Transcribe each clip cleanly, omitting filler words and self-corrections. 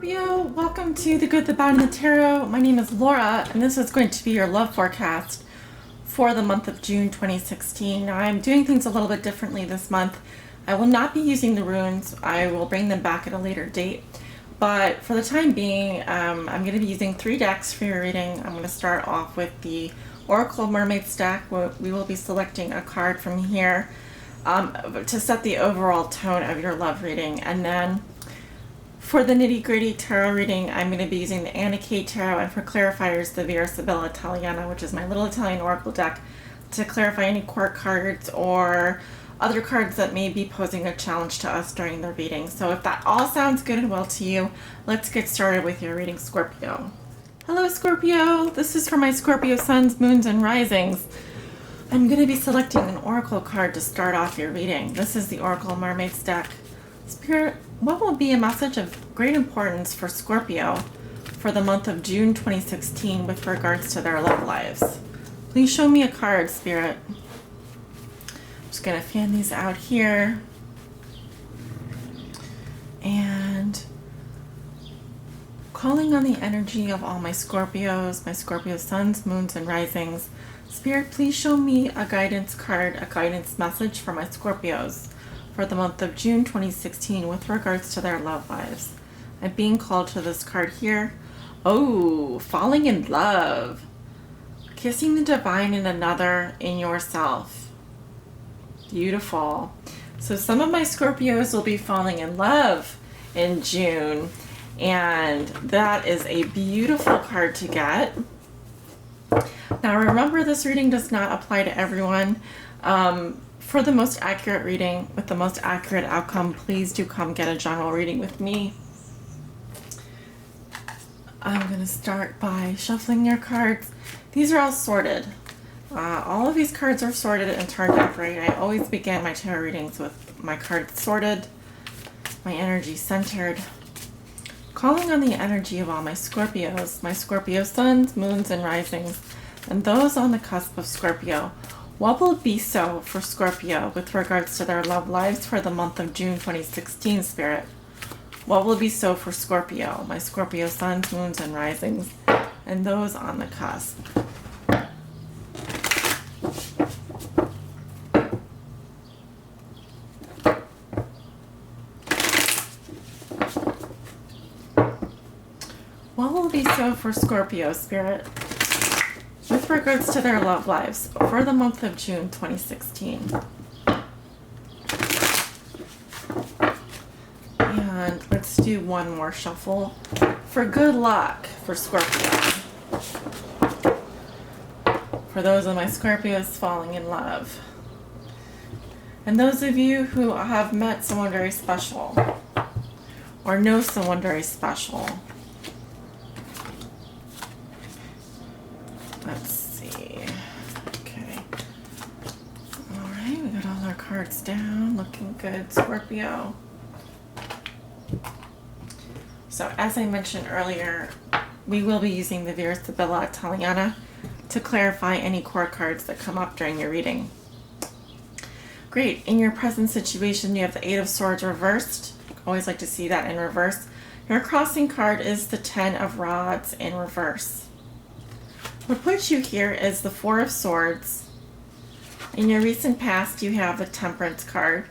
Scorpio, welcome to The Good, the Bad, and the Tarot. My name is Laura, and this is going to be your love forecast for the month of June 2016. Now, I'm doing things a little bit differently this month. I will not be using the runes. I will bring them back at a later date. But for the time being, I'm going to be using 3 decks for your reading. I'm going to start off with the Oracle Mermaid deck. We will be selecting a card from here to set the overall tone of your love reading. And then for the nitty-gritty tarot reading, I'm going to be using the Annika Tarot, and for clarifiers, the Vera Sibilla Italiana, which is my little Italian oracle deck, to clarify any court cards or other cards that may be posing a challenge to us during the reading. So if that all sounds good and well to you, let's get started with your reading, Scorpio. Hello, Scorpio. This is for my Scorpio suns, moons, and risings. I'm going to be selecting an oracle card to start off your reading. This is the Oracle Mermaids deck. Spirit, what will be a message of great importance for Scorpio for the month of June 2016 with regards to their love lives? Please show me a card, Spirit. I'm just going to fan these out here. And calling on the energy of all my Scorpios, my Scorpio suns, moons, and risings. Spirit, please show me a guidance card, a guidance message for my Scorpios for the month of June 2016 with regards to their love lives. I'm being called to this card here. Oh, falling in love. Kissing the divine in another, in yourself. Beautiful. So some of my Scorpios will be falling in love in June, and that is a beautiful card to get. Now remember, this reading does not apply to everyone. For the most accurate reading with the most accurate outcome, please do come get a general reading with me. I'm going to start by shuffling your cards. These are all sorted. All of these cards are sorted and turned upright. I always begin my tarot readings with my cards sorted, my energy centered. Calling on the energy of all my Scorpios, my Scorpio suns, moons, and risings, and those on the cusp of Scorpio. What will be so for Scorpio with regards to their love lives for the month of June 2016, Spirit? What will be so for Scorpio, my Scorpio suns, moons, and risings, and those on the cusp? What will be so for Scorpio, Spirit, with regards to their love lives for the month of June 2016? And let's do one more shuffle for good luck for Scorpio. For those of my Scorpios falling in love. And those of you who have met someone very special or know someone very special. Let's see. Okay. All right, we got all our cards down. Looking good, Scorpio. So as I mentioned earlier, we will be using the Vera Sibilla Italiana to clarify any court cards that come up during your reading. Great. In your present situation, you have the 8 of Swords reversed. Always like to see that in reverse. Your crossing card is the 10 of Rods in reverse. What puts you here is the 4 of Swords. In your recent past, you have the Temperance card.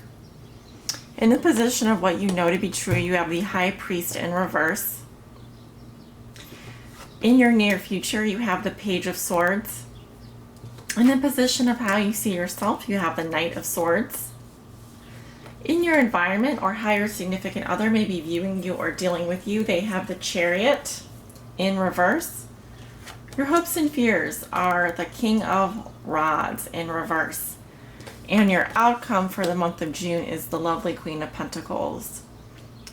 In the position of what you know to be true, you have the High Priest in reverse. In your near future, you have the Page of Swords. In the position of how you see yourself, you have the Knight of Swords. In your environment, or higher significant other may be viewing you or dealing with you, they have the Chariot in reverse. Your hopes and fears are the King of Rods in reverse. And your outcome for the month of June is the lovely Queen of Pentacles,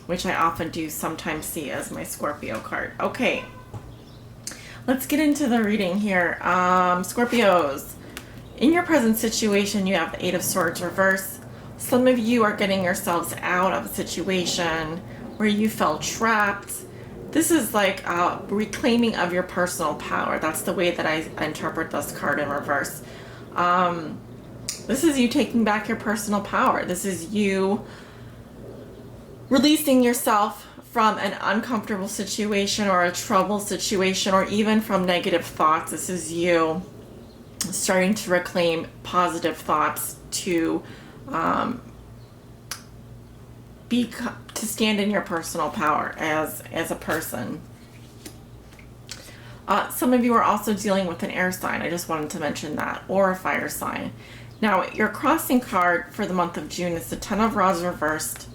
which I often do sometimes see as my Scorpio card. Okay, let's get into the reading here. Scorpios, in your present situation, you have the 8 of Swords reverse. Some of you are getting yourselves out of a situation where you felt trapped. This is like a reclaiming of your personal power. That's the way that I interpret this card in reverse. This is you taking back your personal power. This is you releasing yourself from an uncomfortable situation or a trouble situation or even from negative thoughts. This is you starting to reclaim positive thoughts to to stand in your personal power as a person. Some of you are also dealing with an air sign. I just wanted to mention that, or a fire sign. Now, your crossing card for the month of June is the Ten of Rods reversed.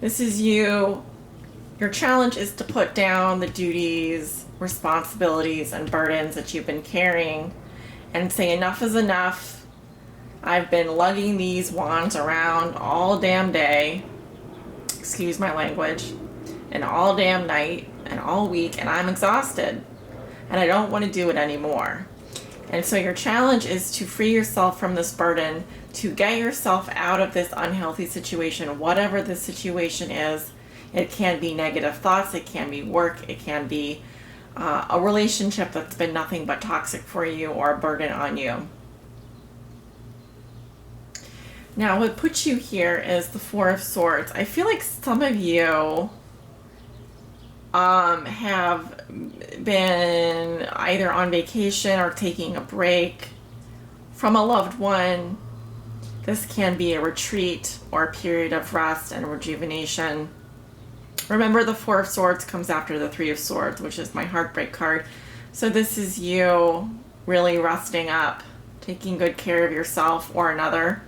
This is you. Your challenge is to put down the duties, responsibilities, and burdens that you've been carrying and say enough is enough. I've been lugging these wands around all damn day, excuse my language, and all damn night and all week, and I'm exhausted and I don't want to do it anymore. And so your challenge is to free yourself from this burden, to get yourself out of this unhealthy situation, whatever the situation is. It can be negative thoughts, it can be work, it can be a relationship that's been nothing but toxic for you or a burden on you. Now, what puts you here is the Four of Swords. I feel like some of you have been either on vacation or taking a break from a loved one. This can be a retreat or a period of rest and rejuvenation. Remember, the Four of Swords comes after the Three of Swords, which is my heartbreak card. So this is you really resting up, taking good care of yourself or another.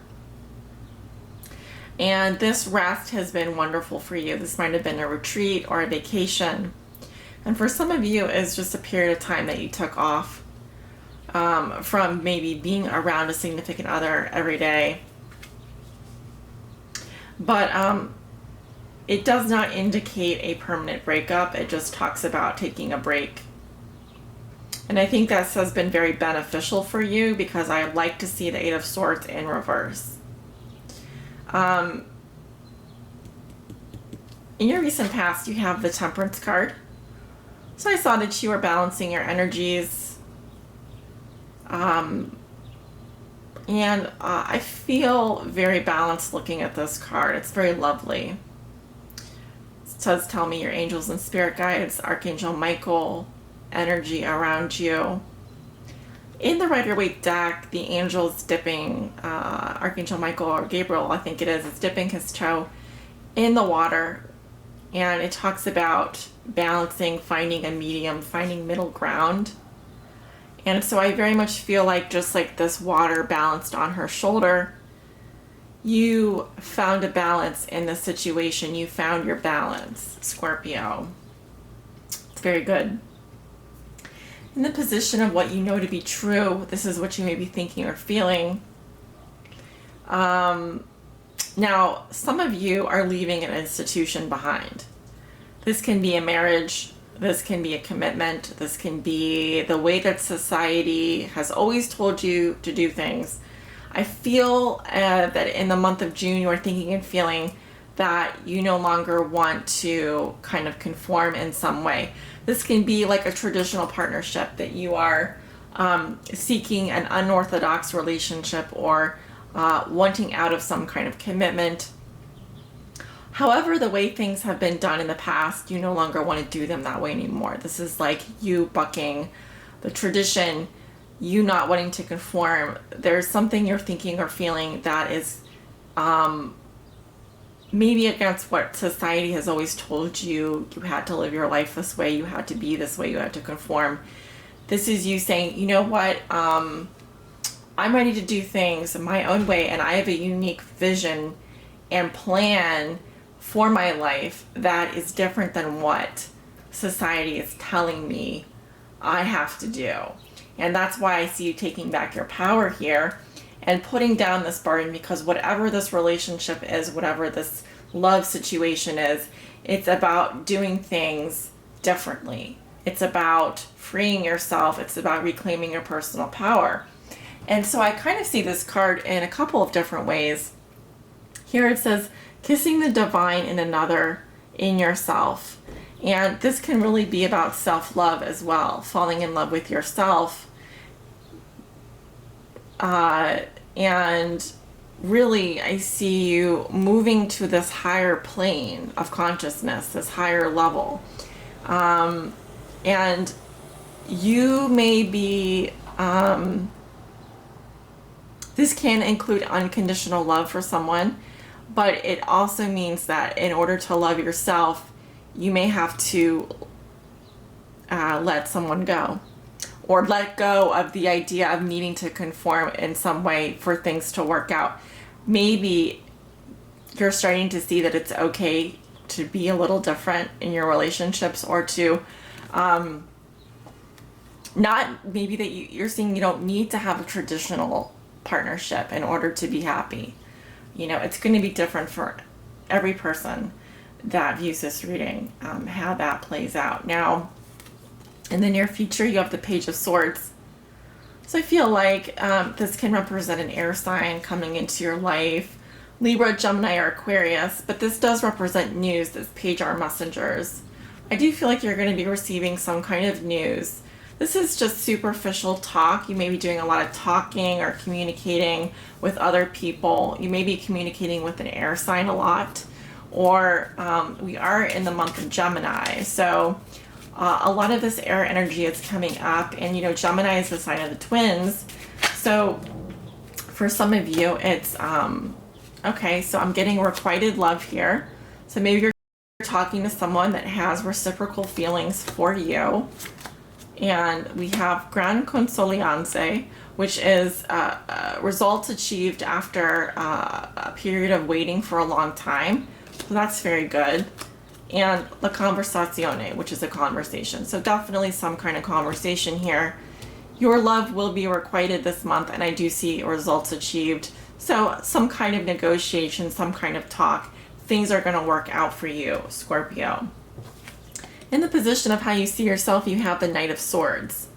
And this rest has been wonderful for you. This might have been a retreat or a vacation. And for some of you, it's just a period of time that you took off from maybe being around a significant other every day. But it does not indicate a permanent breakup. It just talks about taking a break. And I think that has been very beneficial for you because I like to see the Eight of Swords in reverse. In your recent past, you have the Temperance card. So I saw that you were balancing your energies. And I feel very balanced looking at this card. It's very lovely. It does tell me your angels and spirit guides, Archangel Michael, energy around you. In the Rider-Waite deck, the angel's dipping, Archangel Michael or Gabriel, I think it is dipping his toe in the water. And it talks about balancing, finding a medium, finding middle ground. And so I very much feel like just like this water balanced on her shoulder, you found a balance in the situation. You found your balance, Scorpio. It's very good. In the position of what you know to be true, this is what you may be thinking or feeling. Now, some of you are leaving an institution behind. This can be a marriage. This can be a commitment. This can be the way that society has always told you to do things. I feel that in the month of June, you are thinking and feeling that you no longer want to kind of conform in some way. This can be like a traditional partnership that you are seeking an unorthodox relationship or wanting out of some kind of commitment. However, the way things have been done in the past, you no longer want to do them that way anymore. This is like you bucking the tradition, you not wanting to conform. There's something you're thinking or feeling that is maybe against what society has always told you. You had to live your life this way, you had to be this way, you had to conform. This is you saying, you know what, I'm ready to do things my own way, and I have a unique vision and plan for my life that is different than what society is telling me I have to do. And that's why I see you taking back your power here and putting down this burden, because whatever this relationship is, whatever this love situation is, it's about doing things differently. It's about freeing yourself. It's about reclaiming your personal power. And so I kind of see this card in a couple of different ways. Here it says, kissing the divine in another, in yourself. And this can really be about self-love as well, falling in love with yourself. And really, I see you moving to this higher plane of consciousness, this higher level. And you may be, this can include unconditional love for someone, but it also means that in order to love yourself, you may have to let someone go, or let go of the idea of needing to conform in some way for things to work out. Maybe you're starting to see that it's okay to be a little different in your relationships, or to not, maybe that you're seeing you don't need to have a traditional partnership in order to be happy. You know, it's going to be different for every person that views this reading, how that plays out. Now, in the near future, you have the Page of Swords. So I feel like this can represent an air sign coming into your life, Libra, Gemini, or Aquarius, but this does represent news. This page are messengers. I do feel like you're going to be receiving some kind of news. This is just superficial talk. You may be doing a lot of talking or communicating with other people. You may be communicating with an air sign a lot, or we are in the month of Gemini. So a lot of this air energy is coming up, and you know, Gemini is the sign of the twins. So for some of you, it's okay, so I'm getting requited love here. So maybe you're talking to someone that has reciprocal feelings for you. And we have Gran Consolianze, which is results achieved after a period of waiting for a long time. So that's very good. And La Conversazione, which is a conversation. So definitely some kind of conversation here. Your love will be requited this month, and I do see results achieved. So some kind of negotiation, some kind of talk. Things are going to work out for you, Scorpio. In the position of how you see yourself, you have the Knight of Swords.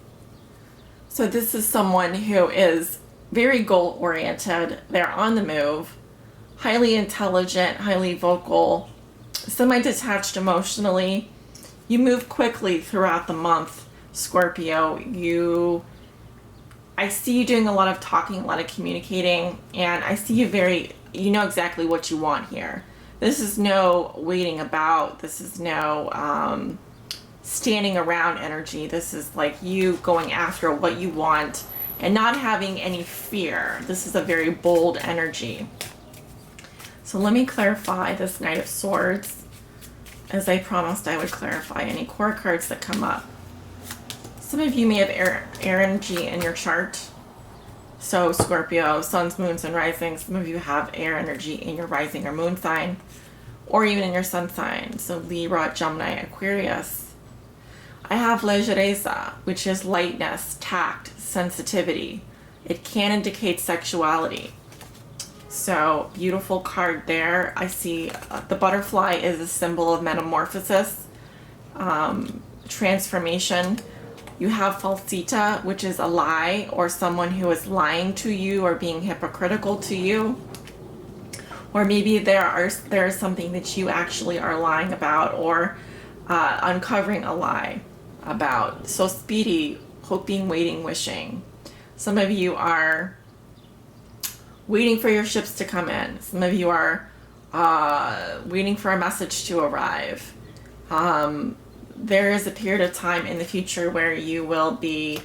So this is someone who is very goal-oriented. They're on the move, highly intelligent, highly vocal, semi-detached emotionally. You move quickly throughout the month, Scorpio. I see you doing a lot of talking, a lot of communicating, and I see you know exactly what you want here. This is no waiting about. This is no standing around energy. This is like you going after what you want and not having any fear. This is a very bold energy. So let me clarify this Knight of Swords, as I promised I would clarify any core cards that come up. Some of you may have air energy in your chart. So Scorpio, suns, moons, and risings. Some of you have air energy in your rising or moon sign, or even in your sun sign. So Libra, Gemini, Aquarius. I have leggerezza, which is lightness, tact, sensitivity. It can indicate sexuality. So beautiful card there. I see the butterfly is a symbol of metamorphosis, transformation. You have falsita, which is a lie, or someone who is lying to you or being hypocritical to you. Or maybe there is something that you actually are lying about, or uncovering a lie about. So speedy, hoping, waiting, wishing. Some of you are waiting for your ships to come in. Some of you are waiting for a message to arrive. There is a period of time in the future where you will be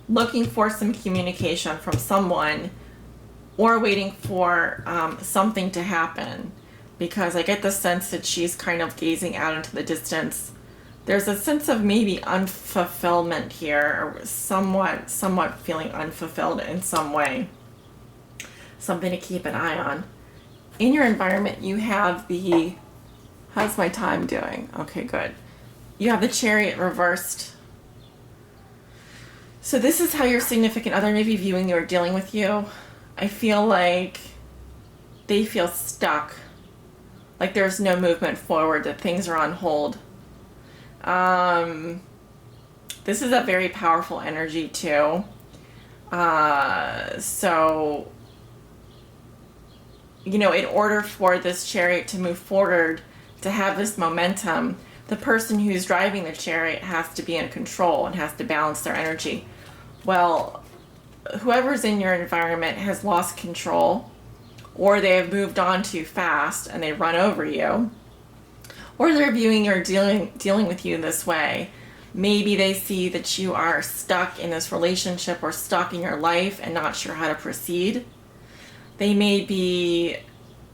looking for some communication from someone, or waiting for something to happen, because I get the sense that she's kind of gazing out into the distance. There's a sense of maybe unfulfillment here, or somewhat feeling unfulfilled in some way. Something to keep an eye on. In your environment, you have the, how's my time doing? Okay, good. You have the Chariot reversed. So this is how your significant other may be viewing you or dealing with you. I feel like they feel stuck, like there's no movement forward, that things are on hold. This is a very powerful energy too. So, you know, in order for this Chariot to move forward, to have this momentum, the person who's driving the Chariot has to be in control and has to balance their energy. Well, whoever's in your environment has lost control, or they have moved on too fast and they run over you, or they're viewing or dealing with you this way. Maybe they see that you are stuck in this relationship or stuck in your life and not sure how to proceed. They may be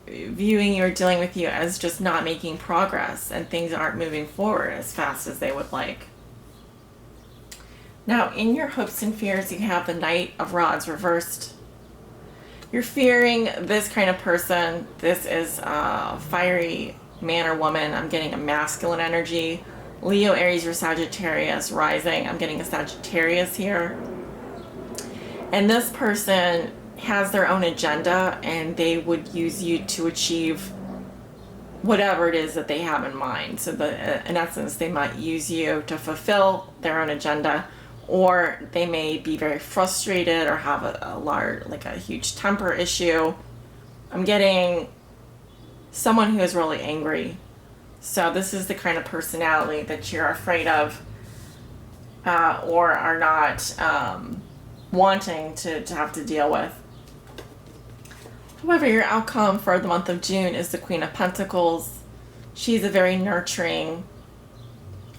viewing you or dealing with you as just not making progress and things aren't moving forward as fast as they would like. Now, in your hopes and fears, you have the Knight of Rods reversed. You're fearing this kind of person. This is a fiery man or woman. I'm getting a masculine energy. Leo, Aries, or Sagittarius rising. I'm getting a Sagittarius here. And this person has their own agenda, and they would use you to achieve whatever it is that they have in mind. So in essence, they might use you to fulfill their own agenda, or they may be very frustrated or have a large, like a huge temper issue. I'm getting someone who is really angry. So this is the kind of personality that you're afraid of, or are not wanting to have to deal with. However, your outcome for the month of June is the Queen of Pentacles. She's a very nurturing,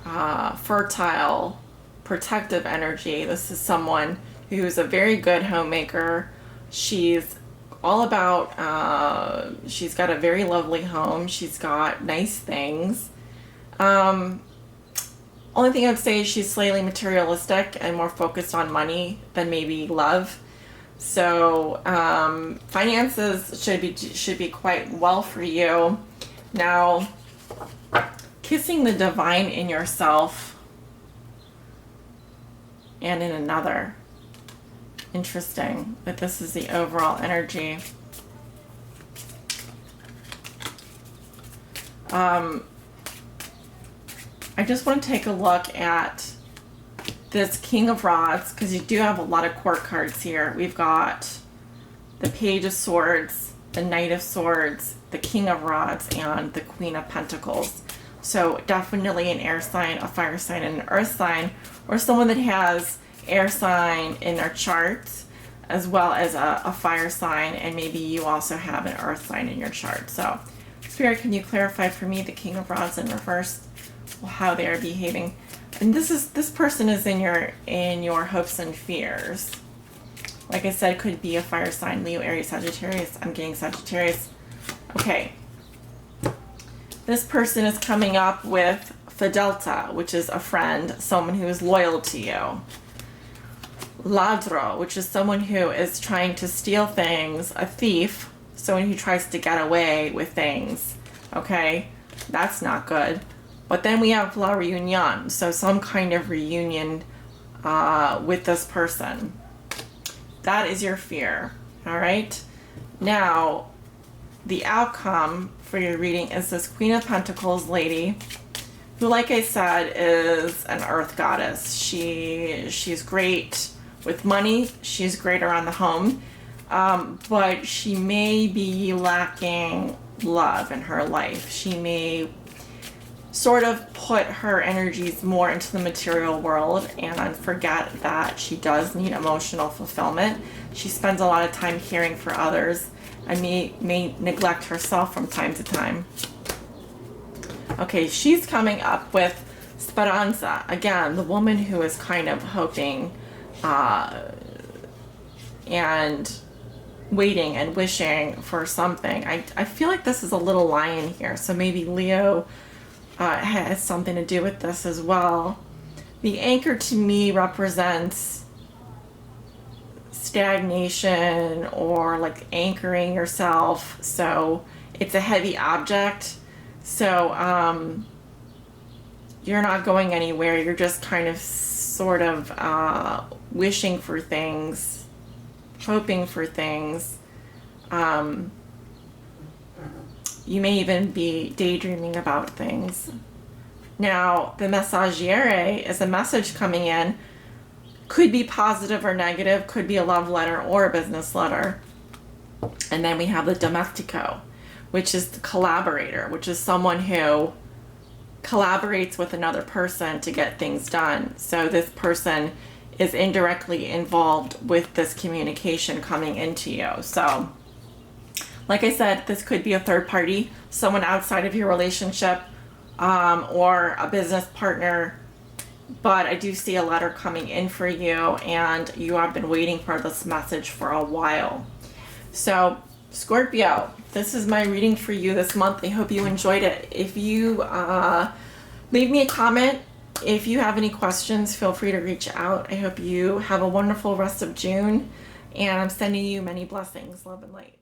fertile, protective energy. This is someone who is a very good homemaker. She's all about, she's got a very lovely home. She's got nice things. Only thing I'd say is she's slightly materialistic and more focused on money than maybe love. So finances should be quite well for you. Now, kissing the divine in yourself and in another. Interesting that this is the overall energy. I just want to take a look at this King of Rods, because you do have a lot of court cards here. We've got the Page of Swords, the Knight of Swords, the King of Rods, and the Queen of Pentacles. So definitely an air sign, a fire sign, and an earth sign, or someone that has air sign in their chart, as well as a fire sign, and maybe you also have an earth sign in your chart. So Spirit, can you clarify for me the King of Rods in reverse, how they are behaving? And this person is in your hopes and fears. Like I said, could be a fire sign, Leo, Aries, Sagittarius. I'm getting Sagittarius. Okay. This person is coming up with Fidelta, which is a friend, someone who is loyal to you. Ladro, which is someone who is trying to steal things, a thief, someone who tries to get away with things. Okay, that's not good. But then we have La Reunion, so some kind of reunion with this person. That is your fear, all right? Now, the outcome for your reading is this Queen of Pentacles lady, who, like I said, is an earth goddess. She's great with money. She's great around the home. But she may be lacking love in her life. She may sort of put her energies more into the material world and forget that she does need emotional fulfillment. She spends a lot of time caring for others and may neglect herself from time to time. Okay, she's coming up with Speranza. Again, the woman who is kind of hoping and waiting and wishing for something. I feel like this is a little lion here, so maybe Leo has something to do with this as well. The anchor to me represents stagnation or like anchoring yourself. So it's a heavy object. So you're not going anywhere. You're just kind of sort of wishing for things, hoping for things. You may even be daydreaming about things. Now, the Messagiere is a message coming in. Could be positive or negative, could be a love letter or a business letter. And then we have the Domestico, which is the collaborator, which is someone who collaborates with another person to get things done. So this person is indirectly involved with this communication coming into you. So, like I said, this could be a third party, someone outside of your relationship, or a business partner. But I do see a letter coming in for you, and you have been waiting for this message for a while. So, Scorpio, this is my reading for you this month. I hope you enjoyed it. If you leave me a comment, if you have any questions, feel free to reach out. I hope you have a wonderful rest of June, and I'm sending you many blessings, love and light.